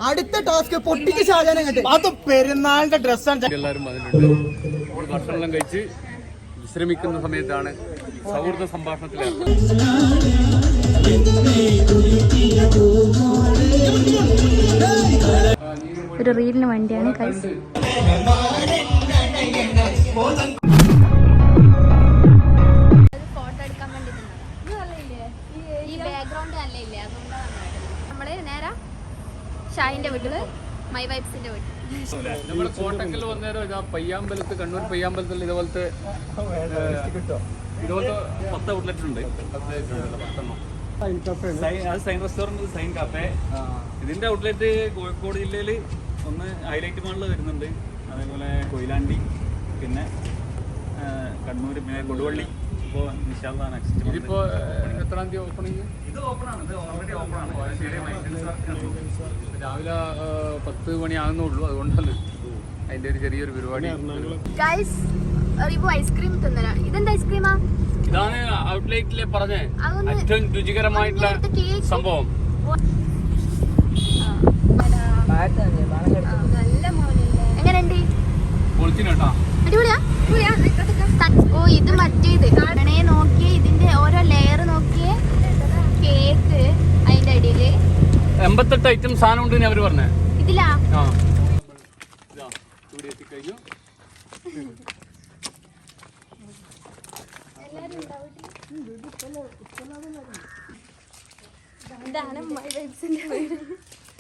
അടുത്ത ടാസ്ക് പൊട്ടിച്ച് ചാകാനും അത് പെരുന്നാളിന്റെ ഡ്രസ്സാണ്. എല്ലാവരും വന്നിട്ടുണ്ട്. നമ്മൾ ഭക്ഷണമെല്ലാം കഴിച്ച് വിശ്രമിക്കുന്ന സമയത്താണ് സൗഹൃദ സംഭാഷണത്തിലാണ്. ഒരു റീലിന് വേണ്ടിയാണ് ഷാഹിന്റെ വീട്ടില് മൈ വൈബ്സിന്റെ വീട്ടിൽ നമ്മൾ കോട്ടക്കൽ വന്നേരം ഇതാ പയ്യാമ്പലത്ത്, കണ്ണൂർ പയ്യാമ്പലത്തിൽ ഇതുപോലത്തെ 10 ഔട്ട്ലെറ്റ് ഉണ്ട്. Zain restaurant, Zain cafe. ഇതിന്റെ ഔട്ട്ലെറ്റ് കോഴിക്കോട് ജില്ലയിൽ ഒന്ന് ഹൈലൈറ്റ് മാളിൽ വരുന്നുണ്ട്, അതേപോലെ കൊയിലാണ്ടി, പിന്നെ കണ്ണൂർ, പിന്നെ കൊടുവള്ളി. ഇപ്പോൾ ഇതിപ്പോ എത്രാം തീയതി ഓപ്പണിങ്? ഇത് ഓപ്പണാണ്, ഇത് ഓൾറെഡി ഓപ്പണാണ്. രാവിലെ 10 മണിയാകുന്നുള്ളൂ, അതുകൊണ്ടല്ല അതിന്റെ ഒരു ചെറിയൊരു പരിപാടി. ഐസ്ക്രീം തിന്നല. ഇതെന്താ ഐസ്ക്രീമാ? ഇതാണ് ഔട്ട്ലെറ്റിലെ പറഞ്ഞ ഏറ്റവും രുചികരമായിട്ടുള്ള സംഭവം. എങ്ങനെയുണ്ട്? പൊളിച്ചിട്ടാ, അടിപൊളിയാ. ഓ, ഇത് മറ്റേത് കാണണേ. നോക്കിയേ, ഇതിന്റെ ഓരോ ലെയർ നോക്കിയേ. കേക്ക് അതിന്റെ അടിയില് 88 ഐറ്റം സാധനം ഉണ്ട് അവര് പറഞ്ഞേ. ഇതിലാ ഇവിടെ എത്തിക്കഴിഞ്ഞു. ഇതാണ് മൈ വൈബ്സിന്റെ വീട്.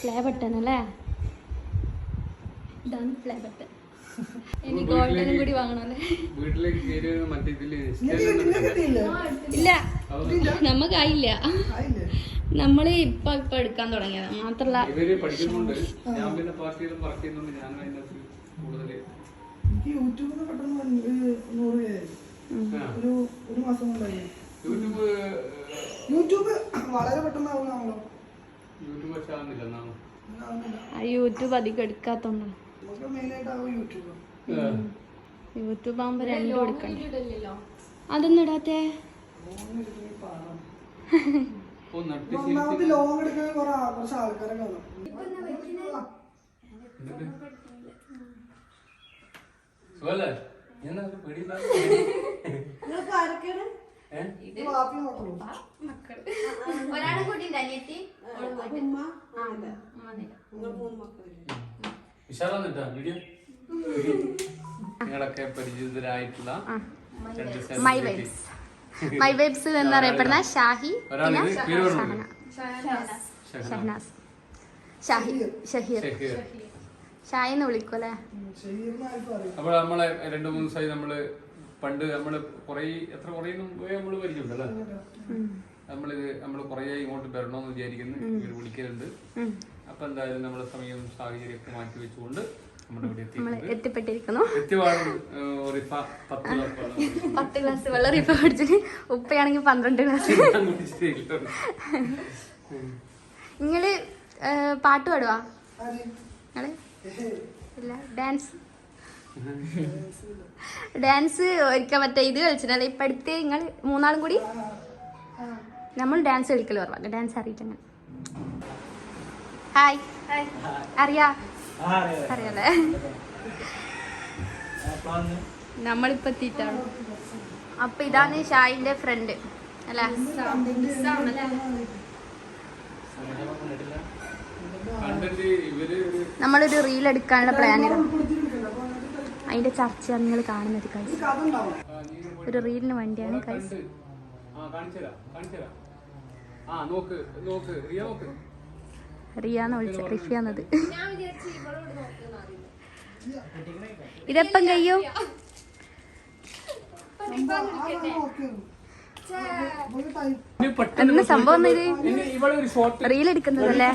പ്ലേ ബട്ടൺ അല്ലേ? ഇതാണ് പ്ലേ ബട്ടൺ. ഇനി ഗോൾഡനും കൂടി വാങ്ങണല്ലേ? വീട്ടിലേക്ക് ഇല്ല, നമുക്കായില്ല. നമ്മള് ഇപ്പൊ എടുക്കാൻ തുടങ്ങിയതാ. മാത്രല്ല യൂട്യൂബ് അധികം എടുക്കാത്തോണ്ടാണ്. യൂട്യൂബ് ആകുമ്പോ രണ്ടും എടുക്കണം. അതൊന്നും ഇടാത്തേ? ഒരാളെ കൂട്ടിണ്ട് അനിയത്തി. നിങ്ങളൊക്കെ പരിചിതരായിട്ടുള്ള മൈ വൈബ്സ്. മൈ വൈബ്സ് എന്നറിയപ്പെടുന്ന ഷാഹി, ഷഹനാസ്, ഷഹീർ, ഷാഹിന്ന് വിളിക്കൂല്ലേ? അപ്പോൾ നമ്മളെ 2-3 ദിവസമായി നമ്മള് പണ്ട് നമ്മള് എത്ര നമ്മള് പരിചയമുണ്ടല്ലേ? നമ്മള് കുറേ ഇങ്ങോട്ട് വരണമെന്ന് വിചാരിക്കുന്നു. ഇവര് വിളിക്കലുണ്ട്. അപ്പൊ എന്തായാലും നമ്മുടെ സമയം സാഹചര്യമൊക്കെ മാറ്റി വെച്ചുകൊണ്ട് എത്തിപ്പെട്ടിരിക്കുന്നു. 10 ഗ്ലാസ് വെള്ളം റിഫ കുടിച്ചിട്ട് ഉപ്പയാണെങ്കിൽ 12 ഗ്ലാസ്. നിങ്ങള് പാട്ട് പാടുവാ? ഇല്ല, ഡാൻസ് ഒരിക്കൽ മറ്റേ ഇത് കളിച്ചിട്ടല്ലേ ഇപ്പൊ അടുത്ത്? നിങ്ങൾ 3 കൂടി നമ്മൾ ഡാൻസ് കളിക്കല് കുറവാ. ഡാൻസ് അറിയിട്ടങ്ങനെ. ഹായ്, അറിയാലേ? നമ്മളിപ്പോ എത്തിയിട്ടാണ്. അപ്പൊ ഇതാണ് ഷാഹിന്റെ ഫ്രണ്ട് അല്ലേ? നമ്മളൊരു റീൽ എടുക്കാനുള്ള പ്ലാനിലാണ്. അതിന്റെ ചർച്ചയാണ് നിങ്ങൾ കാണുന്നത്. കഴിച്ച് ഒരു റീലിന് വേണ്ടിയാണ് കഴിച്ച്. റിയാന്ന് വിളിച്ച റിഫിയാന്നത്. ഇതെപ്പം കഴിയും? എന്താ സംഭവം? ഇത് റീൽ എടുക്കുന്നതല്ലേ?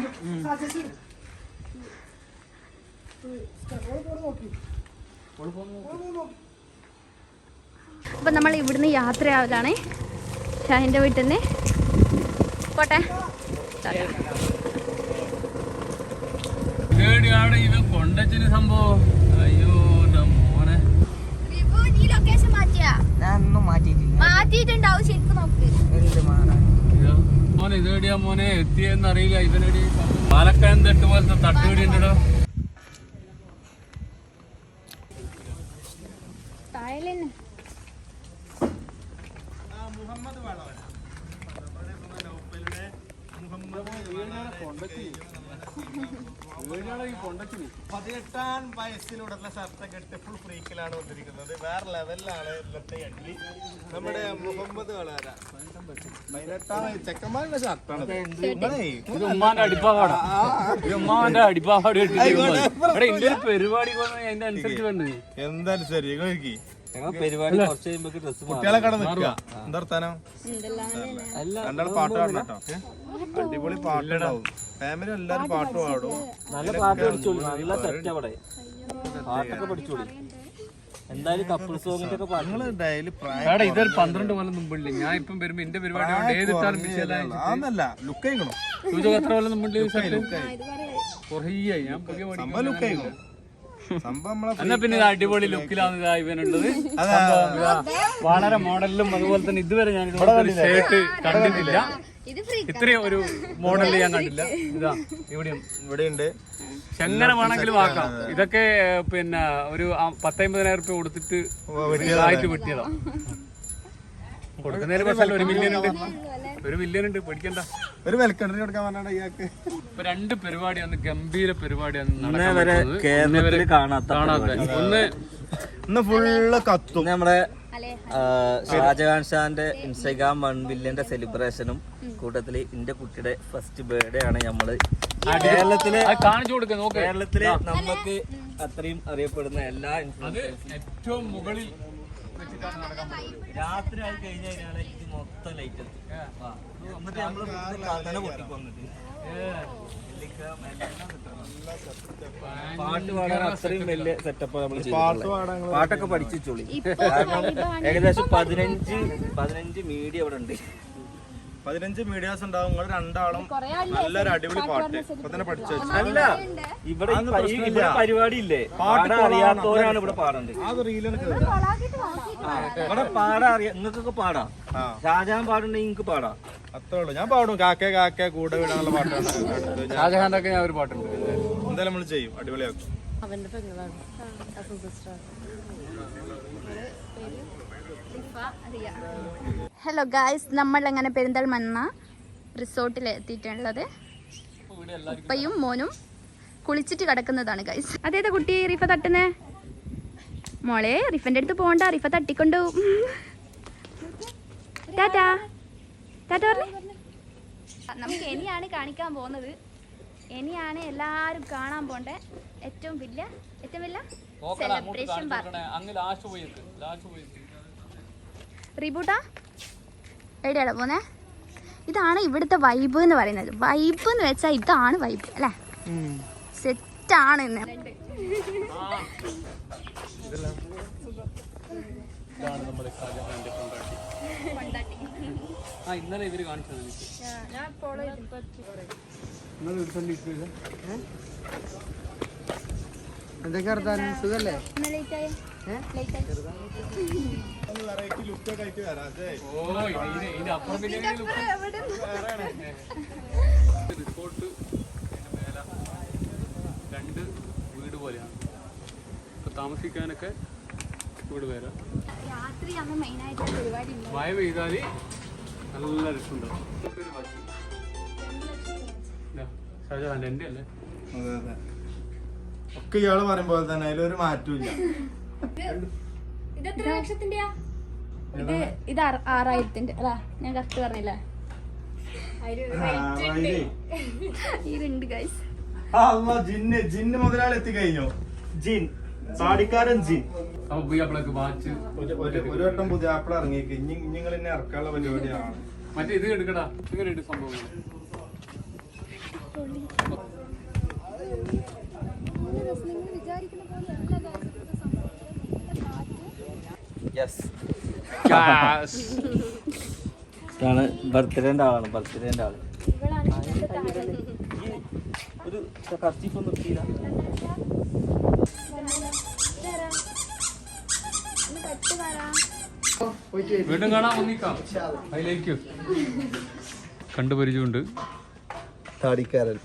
അപ്പൊ നമ്മൾ ഇവിടുന്ന് യാത്രയാവലാണ് ഷാഹിന്റെ വീട്ടിൽ നിന്ന്. പോട്ടെ. സംഭവം അയ്യോ മോനെ, മാറ്റിയിട്ടുണ്ടാവും. ശരിക്കും നോക്ക്. മോനെ ഇതെവിടെയാ മോനെ എത്തിയെന്ന് അറിയില്ല. ഇവനെടി പാലക്കാട് തട്ട് പോലത്തെ തട്ടുകടി ഉണ്ടോ? പതിനെട്ടാം വയസ്സിലൂടെയുള്ള ഷർട്ടൊക്കെ ഇട്ട് ഫുൾ ഫ്രീക്കിലാണ് വന്നിരിക്കുന്നത്. വേറെ ലെവലിലാണ് ഇന്നത്തെ അഡ്ലി. നമ്മുടെ മുഹമ്മദ് വളരാ 18 ചെക്കന്മാരുടെ ഷർട്ടാണ്. ഇത് ഉമ്മാന്റെ അടിപ്പാവാടാ. ഇത് ഉമ്മാന്റെ അടിപ്പാവാട് ഇന്ത്യ പരിപാടി അതിന്റെ അനുസരിച്ച് വേണ്ടത്. എന്തായാലും ശരി പരിപാടി കുറച്ച് കഴിയുമ്പോ ഡ്രസ് കുട്ടികളെ കട നിൽക്കുക. എന്താർത്താനോ രണ്ടാളും പാട്ട് പാടണം കേട്ടോ. അടിപൊളി പാട്ടുണ്ടാവും. ഫാമിലി എല്ലാരും പാട്ട് പാടും. നല്ല പാട്ട് പഠിച്ചോളി. നല്ല സെറ്റ് അവിടെ പാട്ടൊക്കെ പഠിച്ചോളി. എന്തായാലും കപ്പിൾ സോങ്ങിന്റെ ഒക്കെ പാട്ട് ഡെയിലി ഇതൊരു 12 കൊല്ലം മുമ്പില്ല. ഞാൻ ഇപ്പം വരുമ്പോ എന്റെ പരിപാടി ഏതിട്ടാലും ആന്നല്ല ലുക്ക് ചെയ്യണം. എത്ര കൊല്ലം മുമ്പിൽ കുറേ ഞാൻ പുതിയ സംഭവം ലുക്ക് ചെയ്യണം. എന്നാ പിന്നെ ഇത് അടിപൊളി ലുക്കിലാണ് ഇവനുള്ളത്. വളരെ മോഡലിലും അതുപോലെ തന്നെ ഇതുവരെ ഞാൻ ഷർട്ട് കണ്ടിട്ടില്ല. ഇത്രയും ഒരു മോഡലിൽ ഞാൻ കണ്ടില്ല. ഇതാ ഇവിടെയുണ്ട്. എങ്ങനെ വേണമെങ്കിലും ആക്കാം. ഇതൊക്കെ പിന്നെ ഒരു 10-50,000 രൂപ കൊടുത്തിട്ട് ആയിട്ട് വെട്ടിയതാ. കൊടുക്കുന്നതിന് പക്ഷേ 1 മില്യൺ ഉണ്ട്. 1 മില്യൺ ഉണ്ട്. പഠിക്കണ്ട. ഒരു വെൽക്കണ്ടറി കൊടുക്കാൻ പറഞ്ഞാൽ ഇയാൾക്ക് ഇപ്പൊ 2 പരിപാടിയാണ്. ഗംഭീര പരിപാടിയാണ്. കേരളത്തിൽ കാണാത്ത ഒന്ന് ഫുള്ള് കത്തും. നമ്മുടെ ഷാജഹാൻ ഷാന്റെ ഇൻസ്റ്റാഗ്രാം 1 മില്യന്റെ സെലിബ്രേഷനും കൂട്ടത്തില് എന്റെ കുട്ടിയുടെ ഫസ്റ്റ് ബർത്ത്ഡേ ആണ് നമ്മള് കേരളത്തില് കാണിച്ചു കൊടുക്കുക. നോക്ക്, കേരളത്തില് നമുക്ക് അത്രയും അറിയപ്പെടുന്ന എല്ലാ ഏറ്റവും മുകളിൽ രാത്രി ആയി കഴിഞ്ഞാല് ഇത് മൊത്തം ലൈറ്റ് എന്നിട്ട് നമ്മള് പൊട്ടിക്കൊന്നിട്ട് പാട്ട് പാടാൻ അത്രയും വലിയ സെറ്റപ്പ് നമ്മൾ ചെയ്തിട്ടുള്ളത്. പാട്ടൊക്കെ പഠിച്ചോളി. ഏകദേശം 15 മീഡിയ ഇവിടെ ഉണ്ട്. 15 മീഡിയാസ് ഉണ്ടാവും. നിങ്ങൾ രണ്ടാളും നല്ലൊരു അടിപൊളി പാട്ട് ഇപ്പൊ തന്നെ പഠിച്ചു വെച്ചു. അല്ല ഇവിടെ പരിപാടി ഇല്ലേ, പാടാൻ അറിയാത്തവരാണ് ഇവിടെ പാടേണ്ടത്. അത് റീലാണ് ഇവിടെ പാടാൻ അറിയാം. നിങ്ങൾക്കൊക്കെ പാടാം. ഷാജഹാൻ പാടുണ്ടെങ്കിൽ നിങ്ങൾക്ക് പാടാം. അത്രേ ഉള്ളൂ. ഞാൻ പാടും. കാക്കേ കാക്കേ കൂടെ വിടാനുള്ള പാട്ടാണ്. ഷാജഹാന്റെ ഒക്കെ ഞാൻ ഒരു പാട്ടുണ്ട്. എന്തായാലും നമ്മൾ ചെയ്യും. അടിപൊളിയാക്കും. ഹലോ ഗായ്സ്, നമ്മൾ അങ്ങനെ പെരിന്തൽമണ്ണ റിസോർട്ടിൽ എത്തിയിട്ടുള്ളത്. ഉപ്പയും മോനും കുളിച്ചിട്ട് കിടക്കുന്നതാണ് ഗായ്സ്. അതേതാ കുട്ടി റിഫ തട്ടുന്നേ? മോളെ റിഫന്റെ അടുത്ത് പോണ്ട, റിഫ തട്ടിക്കൊണ്ടു. ടാറ്റാ ടാറ്റ പറഞ്ഞേ. നമുക്ക് ഇനിയാണ് കാണിക്കാൻ പോകുന്നത്. ഇനിയാണ് എല്ലാരും കാണാൻ പോണ്ടേ ഏറ്റവും വലിയ സെലിബ്രേഷൻ റീബൂട്ടാ. എവിടെയാടാ പോന്നെ? ഇതാണ് ഇവിടുത്തെ വൈബ് എന്ന് പറയുന്നത്. വൈബ് എന്ന് വെച്ചാൽ ഇതാണ് വൈബ് അല്ലേ? സെറ്റാണ് ഇന്ന്. ഇന്നലെ ഇവര് കാണിച്ചത് എന്തൊക്കെ അർത്ഥം സുഖല്ലേ? റിസോർട്ട് 2 വീട് പോലെയാണ്. ഇപ്പൊ താമസിക്കാനൊക്കെ വീട് വരാം. മഴ പെയ്താല് നല്ല രസമുണ്ടാവും. ഷാജഹാൻ എന്റെ അല്ലേ? അതെ അതെ. ഒക്കെ ഇയാള് പറയുമ്പോൾ തന്നെ അതിലൊരു മാറ്റവും ഇല്ല. ഇത് 6,000 അല്ല, ഞാൻ കറക്റ്റ് പറഞ്ഞില്ലേ? ഇതുണ്ട് ഗൈസ്. ജിന്ന് മുതലാളി എത്തിക്കഴിഞ്ഞു. ജിൻ സാടിക്കാരൻ ജിൻ. ഒരു വട്ടം പുതിയ ആപ്പിൾ ഇറങ്ങിയേക്ക്. ഇനി നിങ്ങൾ എന്നെ ഇറക്കാനുള്ള പരിപാടിയാണ്. മറ്റേ ഇത് എടുക്കടാ. ഇങ്ങനെ സംഭവങ്ങൾ ബർത്ത്ഡേന്റെ ആളാണ്. ബർത്ത്ഡേന്റെ ആള് ഒരു കർച്ചീഫ് നിർത്തിയില്ല. വീണ്ടും കാണാൻ വന്നിക്കാം. അതിലേക്ക് കണ്ടുപരിചയമുണ്ട്. താടിക്കാരൻ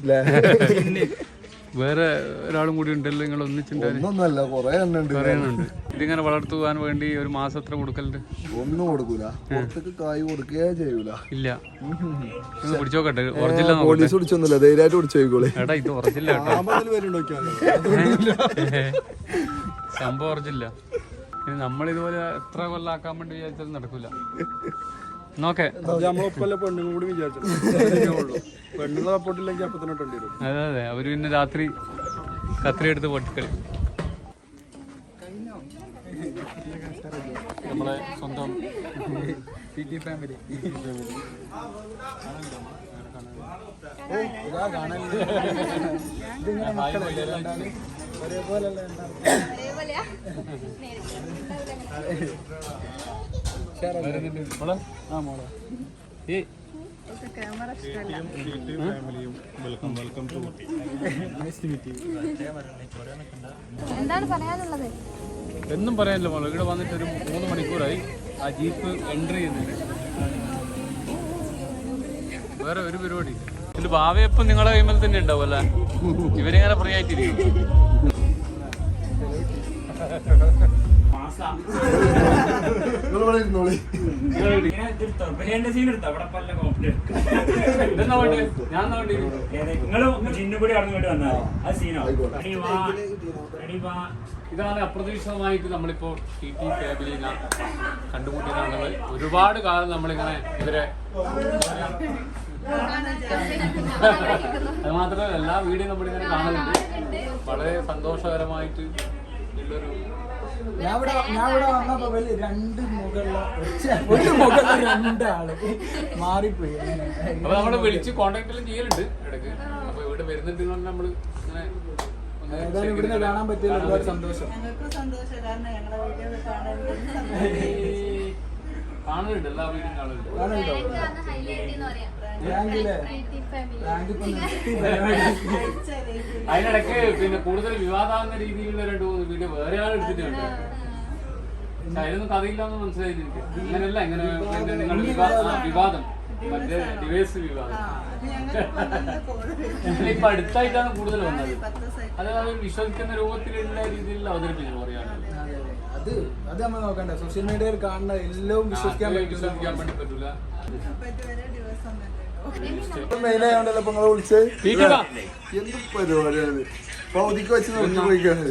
വേറെ ഒരാളും കൂടി ഉണ്ടല്ലോ, നിങ്ങൾ ഒന്നിച്ചുണ്ടായിരുന്നു. പറയാനുണ്ട്. ഇതിങ്ങനെ വളർത്തുവാൻ വേണ്ടി ഒരു മാസം എത്ര കൊടുക്കലുണ്ട്? ഒന്നും കൊടുക്കൂല, പുറത്തേക്ക് കായ് കൊടുക്കുകയേ ചെയ്യൂല. ഇല്ല, ഒന്ന് പിടിച്ചോക്കട്ടെ. ഒറിജിനൽ പോലീസ് പിടിച്ചൊന്നുമില്ല, ധൈര്യമായിട്ട് പിടിച്ചോക്കോളെ. എടാ ഇത് ഒറിജിനൽ സംഭവം ഒറിജിനല്ല. ഇനി നമ്മളിതുപോലെ എത്ര കൊല്ലാക്കാൻ വേണ്ടി വിചാരിച്ചാലും നടക്കൂല. നോക്കേ പെണ്ണുങ്ങൾ കൂടി വിചാരിച്ചു പെണ്ണുങ്ങളെ സപ്പോർട്ടില്ലെങ്കിൽ അപ്പൊ തന്നെ ഇട്ടേണ്ടി വരും. അതെ അതെ, അവര് പിന്നെ രാത്രി കത്രി എടുത്ത് പൊട്ടിക്കളി. നമ്മളെ സ്വന്തം ഫാമിലി എന്താണ് പറയാനുള്ളത്? എന്നും പറയാനില്ല മോളെ. ഇവിടെ വന്നിട്ട് ഒരു 3 മണിക്കൂറായി. ആ ജീപ്പ് എൻട്രി ചെയ്യുന്നില്ല. വേറെ ഒരു പരിപാടി ഇതിൽ ഭാവിയപ്പം നിങ്ങളെ കൈമൽ തന്നെ ഉണ്ടാവും അല്ലേ? ഇവരിങ്ങനെ ഫ്രീ ആയിട്ടിരിക്കും. ഇതാണ് അപ്രതീക്ഷിതമായിട്ട് നമ്മളിപ്പോ ടി ഫാമിലിനെ കണ്ടുമുട്ടിയതാണുള്ളത്. ഒരുപാട് കാലം നമ്മളിങ്ങനെ ഇവരെ അത് മാത്രമല്ല എല്ലാ വീഡിയോയും നമ്മളിങ്ങനെ കാണുന്നുണ്ട്. വളരെ സന്തോഷകരമായിട്ട് ഉള്ളൊരു ഞാൻ ഇവിടെ വന്നപ്പോ രണ്ട് രണ്ടാള് മാറിപ്പോയി. അപ്പൊ നമ്മള് വിളിച്ച് കോണ്ടാക്ട് ചെയ്യലുണ്ട് ഇടയ്ക്ക്. അപ്പൊ ഇവിടെ വരുന്നുണ്ട് നമ്മള് ഇങ്ങനെ ഇവിടുന്ന് കാണാൻ പറ്റിയല്ലോ, ഒരുപാട് സന്തോഷം. കാണുന്നുണ്ട്, എല്ലാ വീടും കാണുന്നുണ്ട്. അതിനിടയ്ക്ക് പിന്നെ കൂടുതൽ വിവാദമാകുന്ന രീതിയിലുള്ള 2-3 വീഡിയോ വേറെ ആൾ എടുത്തിട്ടുണ്ട്. പക്ഷെ അതിനൊന്നും കഥയില്ലാന്ന് മനസ്സിലായി എനിക്ക്. ഇങ്ങനെയല്ല, ഇങ്ങനെ നിങ്ങൾ വിവാദം, മറ്റേ ഡിവൈസ് വിവാദം ഇപ്പൊ അടുത്തായിട്ടാണ് കൂടുതൽ വന്നത്. അത് അവർ വിശ്വസിക്കുന്ന രൂപത്തിലുള്ള രീതിയിൽ അവതരിപ്പിച്ചു പറയാനുള്ളത്. അത് നമ്മൾ നോക്കണ്ട. സോഷ്യൽ മീഡിയയിൽ കാണുന്ന എല്ലാം വിശ്വസിക്കാൻ പറ്റൂല. മെയിനായോണ്ടല്ലോ ഇപ്പൊ നിങ്ങളെ വിളിച്ചത്. എന്ത് പരിപാടിയാണ് പൗതിക്ക് വെച്ച് നിർത്തി പോയിക്കാണ്.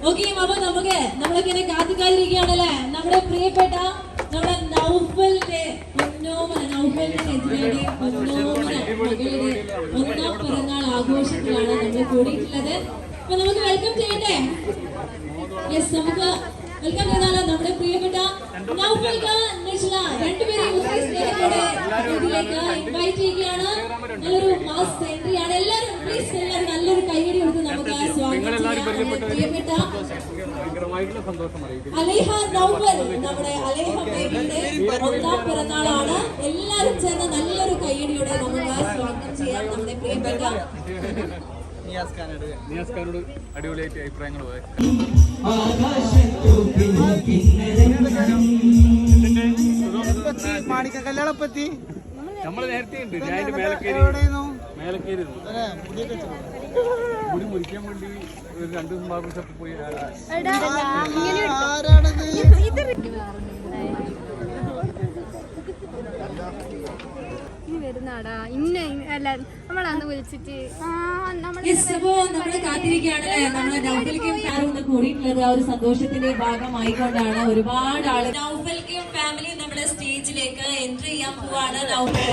ഓക്കെ, അപ്പൊ നമ്മളൊക്കെ കാത്തിക്കാതിരിക്കുകയാണല്ലേ. നമ്മുടെ പ്രിയപ്പെട്ട നമ്മുടെ നൗഫലിന്റെ മകളുടെ 1ാം പിറന്നാൾ ആഘോഷത്തിലാണ് നമ്മൾ കൂടിയിട്ടുള്ളത്. അപ്പൊ നമുക്ക് വെൽക്കം ചെയ്യട്ടെ. യെസ്, നമുക്ക് വെൽക്കം ചെയ്താലോ നമ്മുടെ പ്രിയപ്പെട്ട നൗഫൽ നജ്ല രണ്ടുപേരെയും ഇതിലേക്ക് ഇൻവൈറ്റ് ചെയ്യുകയാണ്. നല്ലൊരു മാസ് എൻട്രി ആണ്. എല്ലാവരും പ്ലീസ് എല്ലാവരും നല്ലൊരു കൈയടി കൊടുത്ത് നമുക്ക് സ്വാഗതം ചെയ്യാം. പ്രിയപ്പെട്ട അലേഹ നൗഫൽ, നമ്മുടെ അലേഹ ബേബിയുടെ 1ാം പിറന്നാളാണ്. എല്ലാവരും ചേർന്ന് നല്ലൊരു കൈയടിയോടെ നമുക്ക് സ്വാഗതം ചെയ്യാം നമ്മുടെ പ്രിയപ്പെട്ട നിയാസ് ഖാനോട് അടിപൊളിയായിട്ട് അഭിപ്രായങ്ങൾ മാണിക്കല്യാണപ്പറ്റി നമ്മള് നേരത്തെ ഉണ്ട്. ഞാൻ അതിന്റെ മേലക്കേരി മുടി മുറിക്കാൻ വേണ്ടി ഒരു 2 ദിവസം ബാർബർ ഷോപ്പിൽ പോയി. വരുന്നാടാ ഇന്ന അല്ല നമ്മളന്ന് വിളിച്ചിട്ട് നമ്മള് കാത്തിരിക്കുകയാണല്ലേ. നമ്മള് നൗഫൽക്കും ഫാറൂഖ് കൂടിയിട്ടുള്ളത് ആ ഒരു സന്തോഷത്തിന്റെ ഭാഗമായിക്കൊണ്ടാണ്. ഒരുപാട് ആള് നൗഫൽക്കും ഫാമിലിയും നമ്മുടെ സ്റ്റേജിലേക്ക് എൻട്രി ചെയ്യാൻ പോവാണ്. നൗഫൽ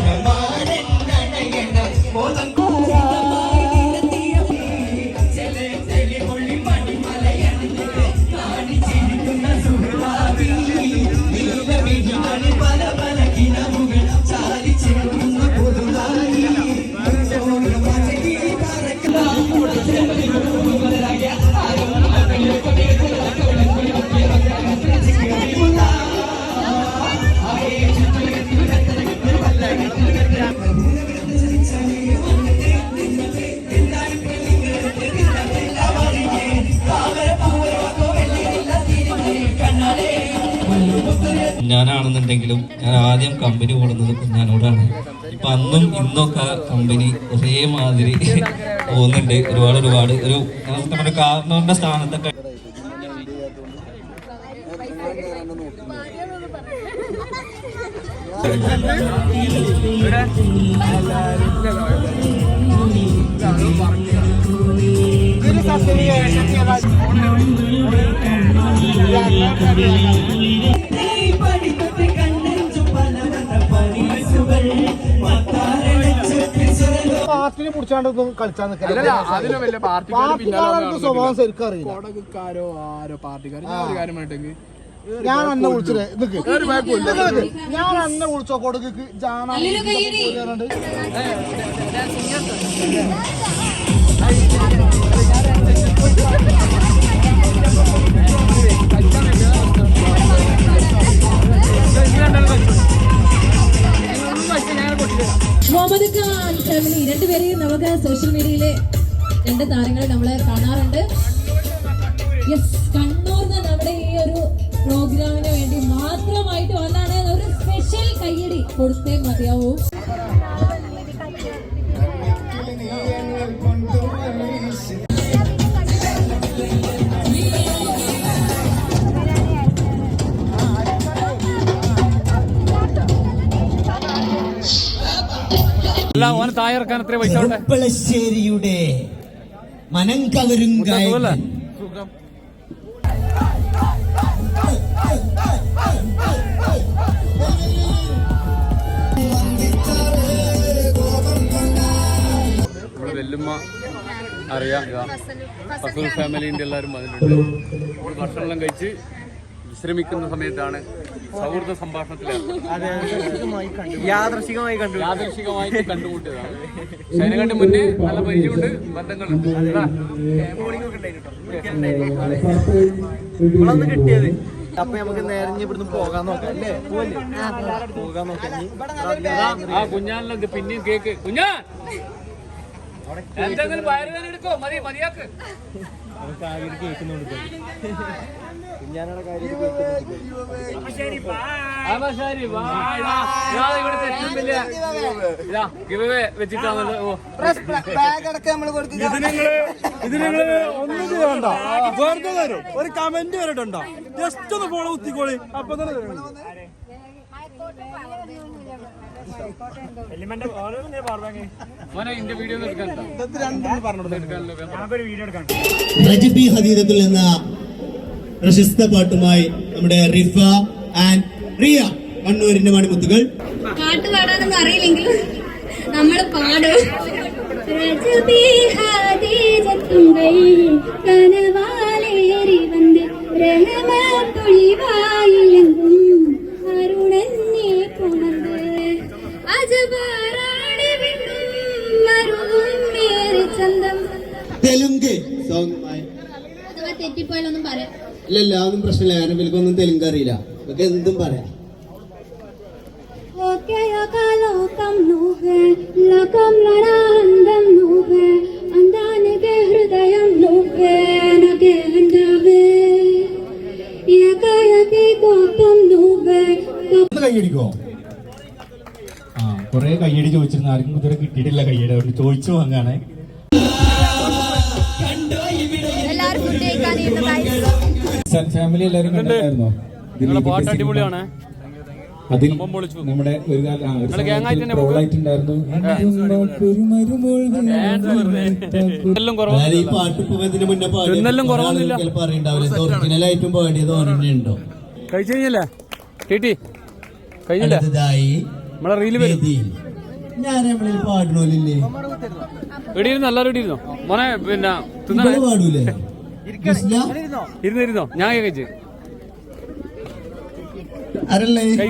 ഞാനാണെന്നുണ്ടെങ്കിലും ഞാൻ ആദ്യം കമ്പനി കൂടുന്നത് കുഞ്ഞാനോടാണ്. ഇപ്പൊ അന്നും ഇന്നൊക്കെ കമ്പനി ഒരേ മാതിരി പോകുന്നുണ്ട്. ഒരുപാട് ഒരു നമ്മുടെ കാരണവരുടെ സ്ഥാനത്തൊക്കെ പാർട്ടിനെ പിടിച്ചാണ്ടൊന്നും കളിച്ചാൽ സ്വഭാവം ശരിക്കും അറിയില്ല. കൊടകക്കാരോ ആരോ പാർട്ടിക്കാരോ കാര്യമായിട്ടെങ്കിൽ ഞാൻ അന്നെ വിളിച്ചത് ഞാൻ അന്നെ വിളിച്ചോ കൊടുക്ക് ജാനാ മുഹമ്മദ് ഖാൻ ഫാമിലി രണ്ടുപേരെയും നമുക്ക് സോഷ്യൽ മീഡിയയിലെ രണ്ട് താരങ്ങൾ നമ്മളെ കാണാറുണ്ട്. യെസ്, കണ്ണൂർന്ന് നമ്മുടെ ഈ ഒരു പ്രോഗ്രാമിന് വേണ്ടി മാത്രമായിട്ട് വന്നാണ്. ഒരു സ്പെഷ്യൽ കയ്യടി കൊടുത്തേ മതിയാവൂ. എല്ലാം ഓനെ തായർക്കാൻ എത്ര പൈസ ചെറുപ്പളശ്ശേരിയുടെ മനം കവരും ഗായകൻ നമ്മുടെ വെല്ലുമ്മ അറിയാം. ഇതാ ഫസൽ ഫാമിലിന്റെ എല്ലാവരും വന്നിട്ടുണ്ട്. നമ്മൾ ഭക്ഷണം കഴിച്ച് വിശ്രമിക്കുന്ന സമയത്താണ് സൗഹൃദ സംഭാഷണത്തിലാണ് യാദൃശികമായിട്ട് കണ്ടുമുട്ടിയതാണ്. അതിനെക്കാട്ടി മുന്നേ നല്ല പരിചയമുണ്ട്, ബന്ധങ്ങളുണ്ട്. കിട്ടിയത് അപ്പൊ നമുക്ക് നേരെ ഇവിടുന്ന് പോകാൻ നോക്കാം അല്ലേ? പോകാൻ നോക്കാം. ആ കുഞ്ഞാനിലെന്ത് പിന്നെയും കേക്ക് കുഞ്ഞാൻ എന്തെങ്കിലും വയറുവേദന എടുക്കോ? മതിയാക്ക്. കേൾക്കുന്നുണ്ട് കുഞ്ഞാനോടെ കാര്യം ഒന്നും ചെയ്യണ്ട, വെറുതെ തരും. ഒരു കമന്റ് വരട്ടുണ്ടോ? ജസ്റ്റ് ഒന്ന് ഫോളോ കുത്തിക്കോളി, അപ്പൊ തന്നെ തരും. റജബി ഹദീദത്തുൽ എന്ന പ്രശസ്ത പാട്ടുമായി നമ്മുടെ റിഫ ആൻഡ് റിയ കണ്ണൂരിന്റെ മണിമുത്തുകൾ. പാട്ട് പാടാനൊന്നും അറിയില്ലെങ്കിലും നമ്മള് പാടും. ரஜபி ஹதீஜத்துங்கள் கனவாலேறி வந்து ரஹமத் பொழிவாயிலெங்கும் அருணன்னே கொணர்ந்து അജബറാണി വിണ്ണും മരുവും മേരെ ചന്തം. തെലുങ്ക് സോങ് അഥവാ തെറ്റിപ്പോയാലൊന്നും പറയാം. ഇല്ലല്ല, അതൊന്നും പ്രശ്നമില്ല. കാരണം എനിക്കൊന്നും തെലുങ്ക് അറിയില്ല. നമുക്ക് എന്തും പറയാം. ലോകം നൂഹേ ലോകം ലരാന്തം നൂഹേ അന്താനകെ ഹൃദയം നൂഹേ നകെ ഹന്ദവേ യകയകെ കോപം നൂഹേ. കയ്യടിക്കോ? ആ, കൊറേ കയ്യടി ചോദിച്ചിരുന്നു. ആർക്കും ഇതുവരെ കിട്ടിയിട്ടില്ല കയ്യടി. അതുകൊണ്ട് ചോദിച്ചു വാങ്ങാണ്. ഫാമിലി എല്ലാവരും കണ്ടായിരുന്നോ? പാട്ട് അടിപൊളിയാണ്. അതിൽ നമ്മുടെ ഒരു ട്രോളായിട്ടുണ്ടായിരുന്നു. ഈ പാട്ട് പോകുന്നതിന് മുന്നേ ഒറിജിനലായിട്ടും പാടിയത് ഓർമ്മയുണ്ടോ? കഴിഞ്ഞില്ലേ അടുത്തതായി ഞാൻ നമ്മളിൽ പാടണോലില്ലേ? എല്ലാവരും ഇടിയിരുന്നോ മോനെ? പിന്നെ പാടൂലേ? ഇരുന്നോ? ഞാൻ കഴിച്ചു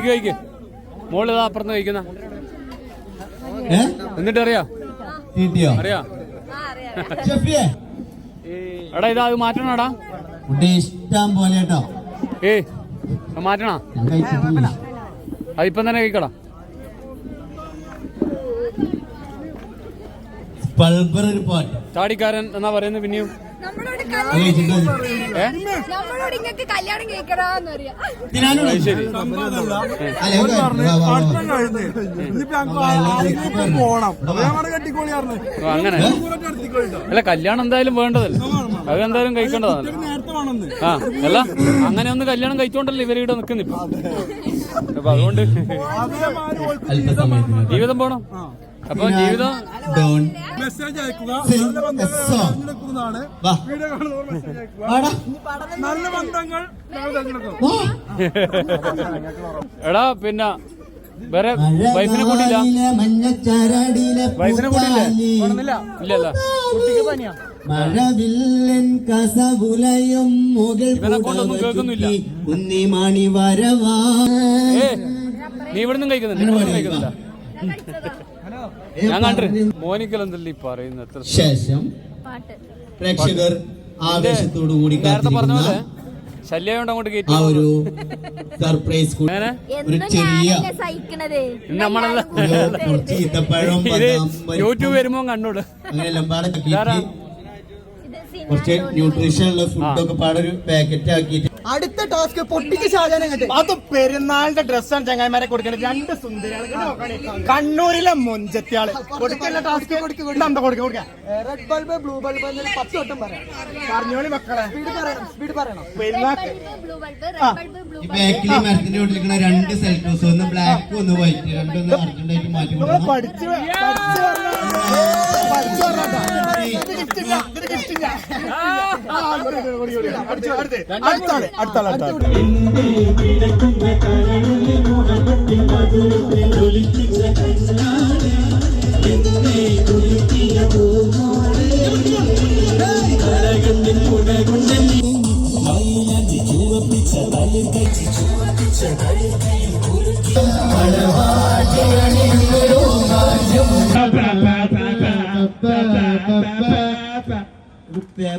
കഴിക്ക് മോള് അപ്പുറത്ത് കഴിക്കുന്ന എന്നിട്ട് അറിയാ എടാ ഇതാ അത് മാറ്റണോടാ. ഇഷ്ടം പോലെ കേട്ടോ. മാറ്റണ അതിപ്പം തന്നെ കഴിക്കടാ. ഒരു പാട്ട് ചാടിക്കാരൻ എന്നാ പറയുന്നത്. പിന്നെയും നമ്മളോട് ഇങ്ങക്ക് കല്യാണം കഴിക്കണമെന്ന് പറയാ. അങ്ങനെ അല്ല കല്യാണം എന്തായാലും വേണ്ടതല്ലേ, അത് എന്തായാലും കഴിക്കേണ്ടതാണല്ലോ. ആ അല്ല അങ്ങനെ ഒന്ന് കല്യാണം കഴിച്ചോണ്ടല്ലേ ഇവരിവിടെ നിൽക്കുന്നിപ്പോ. അപ്പൊ അതുകൊണ്ട് ജീവിതം പോണം. അപ്പൊ ജീവിതം മെസ്സേജ് അയക്കുക, നല്ല ബന്ധങ്ങൾ എടാ പിന്നെ വേറെ വൈഫിനെ കൂട്ടിയില്ല, വൈഫിനെ കൂട്ടിയില്ലേ? ഇല്ലല്ല മഴവില്ലൻ കസവുലയും ഇവനെ കൊണ്ടൊന്നും കേൾക്കുന്നില്ല. കുന്നിമണി വരവാ. നീ ഇവിടുന്ന് കഴിക്കുന്നില്ല? ഞാൻ കണ്ടിട്ട് മോനിക്കൽ എന്തല്ലേ പറയുന്നത്. എത്ര ശേഷം പ്രേക്ഷകർ ആവേശത്തോടു കൂടി നേരത്തെ പറഞ്ഞ പോലെ ശല്യമായോണ്ട് അങ്ങോട്ട് കയറ്റി ആ ഒരു സർപ്രൈസ് ഒരു ചെറിയ നമ്മളല്ല കുറച്ച് ഈത്തപ്പഴം യൂട്യൂബ് വരുമ്പോ കണ്ടോളൂ. അങ്ങനെയെല്ലാം പാടെ കുറച്ച് ന്യൂട്രീഷൻ ഉള്ള ഫുഡൊക്കെ പാടെ ഒരു പാക്കറ്റ് ആക്കിയിട്ട് അടുത്ത ടാസ്ക് പൊട്ടിക്ക് ഷാജാനെ അത് പെരുന്നാളിന്റെ ഡ്രസ്സാണ് ചങ്ങായിമാരെ കൊടുക്കുന്നത്. 2 സുന്ദരികൾ കണ്ണൂരിലെ മുഞ്ചത്തിയാള് കൊടുക്കുന്ന ടാസ്ക് കൊടുക്കാം. റെഡ് ബൾബ് ബ്ലൂ ബൾബ് 10 വട്ടം പറയാം. പറഞ്ഞോളി മക്കളെ, സ്പീഡ് പറയണം. ഈ ബാക്കിൽ മരത്തിന്റെ കൊണ്ടിരിക്കുന്ന 2 സെൽറ്റോസ്, ഒന്ന് ബ്ലാക്ക് ഒന്ന് വൈറ്റ്, രണ്ടൊന്ന് അർജന്റായിട്ട് മാറ്റി കൊടുക്കണം. പഠിച്ചു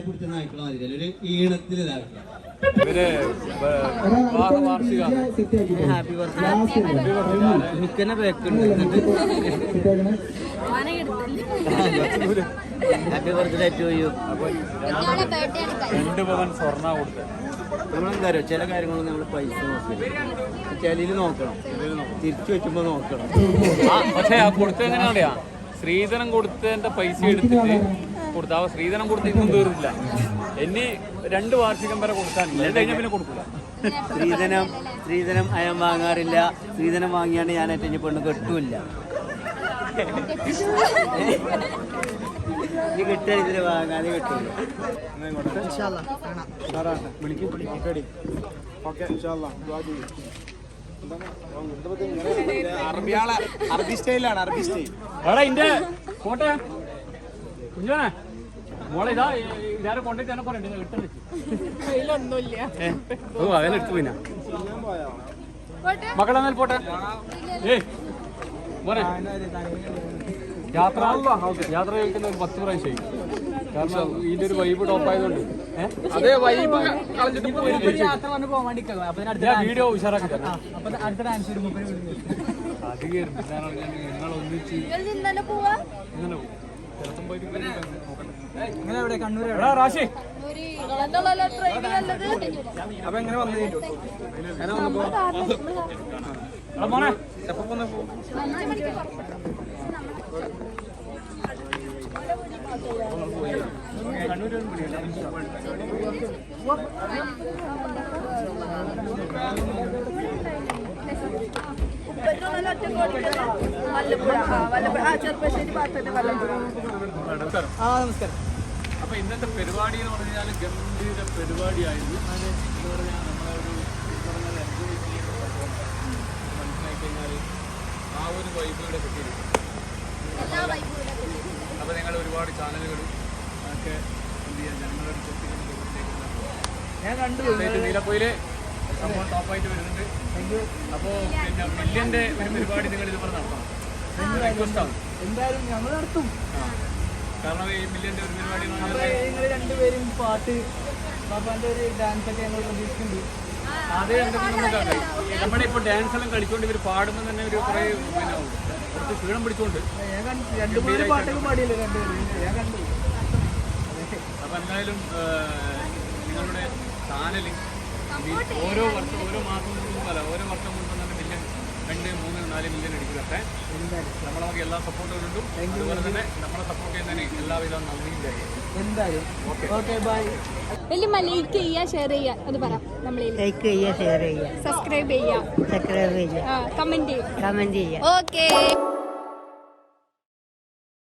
പിടിച്ച നായ്ക്കളെ മാതിരി ഒരു ഈണത്തിൽ ഇതാക്കുക. ഇവര് വാർഷിക ഹാപ്പി ബർത്ത്ഡേ എനിക്കെന്നെ ബാക്കുണ്ട്. Happy birthday to you. 2 പവൻ സ്വർണ്ണ കൊടുത്തത്. നമ്മളെന്താ അറിയോ, ചില കാര്യങ്ങളൊന്നും നമ്മൾ പൈസ നോക്കില്ല, ചിലയിൽ നോക്കണം, തിരിച്ചു വെക്കുമ്പോ നോക്കണം. പക്ഷെ ആ കൊടുത്തത് എങ്ങനെയാ അറിയാ, ശ്രീധനം കൊടുത്തതിന്റെ പൈസ എടുത്തിട്ട് കൊടുത്ത. ആ ശ്രീധനം കൊടുത്ത് ഇന്നും തീർന്നില്ല. ഇനി 2 വാർഷികം വരെ കൊടുക്കാനില്ല, കഴിഞ്ഞാൽ പിന്നെ കൊടുക്കില്ല. സ്ത്രീധനം അയാൻ വാങ്ങാറില്ല. സ്ത്രീധനം വാങ്ങിയാണ്ട് ഞാൻ ഏറ്റവും പെണ്ണ് കെട്ടുമില്ല. നീ കിട്ടിയ ഇതിന് വാങ്ങാതെ കിട്ടില്ല. അറബി സ്റ്റൈലാണ്, അറബി സ്റ്റൈൽ. എടാ ഇന്റെ കോട്ടെ കുഞ്ഞോനെ മോളെ ഇതാ ഇതാരും കൊണ്ടിട്ട് തന്നെ പറയണ്ടേ കിട്ടുന്നു. ഓ അതെല്ലാം എടുത്തു പിന്നെ മക്കളെ എന്നാൽ പോട്ടെ. ഏയ് മോനെ യാത്ര കഴിക്കുന്ന ഒരു 10 പ്രാവശ്യം, കാരണം ഇതിന്റെ ഒരു വൈബ് ടോപ്പായതുകൊണ്ട്. അതേ വൈബ് കളഞ്ഞിട്ട് ഞാൻ വീഡിയോ ഉഷാറാക്കി തരാം. അത് നിങ്ങൾ ഒന്നിച്ച് ഇന്നലെ പോകും. റാശി അപ്പൊ എങ്ങനെ വന്നു മോനെ നമസ്കാരം. അപ്പൊ ഇന്നത്തെ പരിപാടി എന്ന് പറഞ്ഞാൽ ഗംഭീര പരിപാടിയായിരുന്നു. എന്ന് പറഞ്ഞാൽ നമ്മളെ ഒരു മനസ്സിലാക്കി കഴിഞ്ഞാൽ ആ ഒരു വൈബുകളെ കിട്ടിയിരിക്കും. അപ്പൊ നിങ്ങൾ ഒരുപാട് ചാനലുകളും ഒക്കെ എന്ത് ചെയ്യാൻ ഞങ്ങളുടെ ഞാൻ കണ്ടു. നീലപ്പൊയില് സംഭവം ടോപ്പായിട്ട് വരുന്നുണ്ട്. അപ്പോൾ പിന്നെ മില്യന്റെ ഒരു പരിപാടി നിങ്ങൾ ഇതുപോലെ നടത്തണം. റിക്വസ്റ്റാണ്. എന്തായാലും ഞങ്ങൾ നടത്തും. കാരണം ഈ മില്യന്റെ ഒരു പരിപാടി നിങ്ങൾ രണ്ടുപേരും പാട്ട് പാപ്പാന്റെ ഒരു ഡാൻസ് ഒക്കെ ഞങ്ങൾ പ്രതീക്ഷിക്കുന്നുണ്ട്. അതേ നമ്മുടെ ഇപ്പോൾ ഡാൻസ് എല്ലാം കളിച്ചുകൊണ്ട് ഇവർ പാടുമ്പോൾ തന്നെ ഒരു കുറേ പിന്നെ കുറച്ച് ക്ഷീണം പിടിച്ചുകൊണ്ട് ഞാൻ 2-3 പാട്ടൊക്കെ പാടിയല്ലോ രണ്ടുപേരും. ഞാൻ കണ്ടു. അപ്പൊ എന്തായാലും നിങ്ങളുടെ ചാനൽ ഓരോ വർഷം ഓരോ മാസം കൊണ്ടും ഓരോ വർഷം കൊണ്ടും തന്നെ മില്യൺ 2, 3, 4 മില്യൺ അടിക്കട്ടെ. നമ്മളെ നമുക്ക് എല്ലാ സപ്പോർട്ടുകളുണ്ടും. അതുപോലെ തന്നെ നമ്മളെ സപ്പോർട്ട് ചെയ്യുന്നതിന് എല്ലാവിധ നന്ദിയും എന്തായാലും ഓക്കെ ബൈ. വലിയ ലൈക്ക് ചെയ്യുക, ഷെയർ ചെയ്യുക, അത് പറ. നമ്മൾ ലൈക്ക് ചെയ്യുക, ഷെയർ ചെയ്യുക, സബ്സ്ക്രൈബ് ചെയ്യുക, സബ്സ്ക്രൈബ് ചെയ്യുക, കമന്റ് ചെയ്യുക. കമന്റ് ചെയ്യുക. ഓക്കെ.